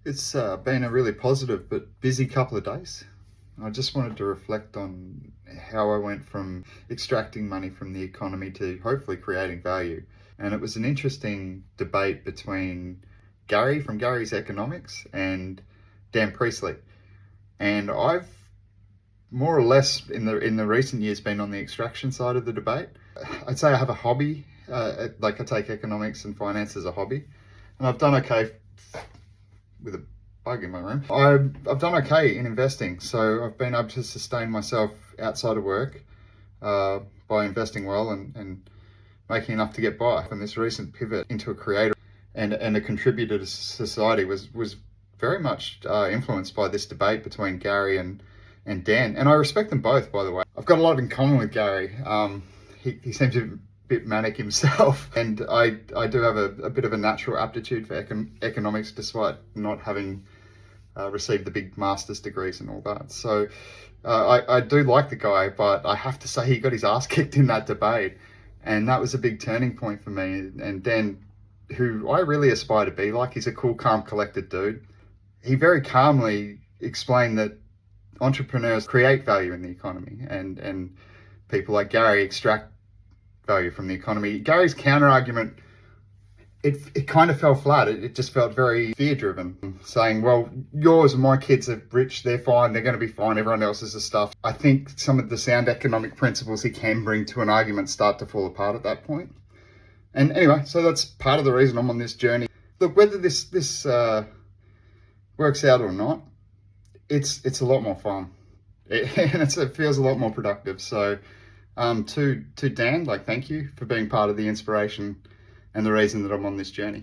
It's been a really positive but busy couple of days. I just wanted to reflect on how I went from extracting money from the economy to hopefully creating value. And it was an interesting debate between Gary from Gary's Economics and Dan Priestley. And I've more or less in the recent years been on the extraction side of the debate. I'd say I have a hobby, like I take economics and finance as a hobby, and I've done okay with a bug in my room. I've done okay in investing, so I've been able to sustain myself outside of work by investing well and making enough to get by. And this recent pivot into a creator and a contributor to society was very much influenced by this debate between Gary and Dan. And I respect them both, by the way. I've got a lot in common with Gary. He seems a bit manic himself, and I do have a bit of a natural aptitude for economics, despite not having received the big master's degrees and all that. So I do like the guy, but I have to say he got his ass kicked in that debate, and that was a big turning point for me. And Dan, who I really aspire to be like, he's a cool, calm, collected dude. He very calmly explained that entrepreneurs create value in the economy, and people like Gary extract value from the economy. Gary's counter argument, it kind of fell flat. It just felt very fear driven, saying, well, yours and my kids are rich, they're fine, they're going to be fine, everyone else's is stuff. I think some of the sound economic principles he can bring to an argument start to fall apart at that point. And anyway, so that's part of the reason I'm on this journey. Look, whether this works out or not, it's a lot more fun. And it feels a lot more productive. So to Dan, like, thank you for being part of the inspiration and the reason that I'm on this journey.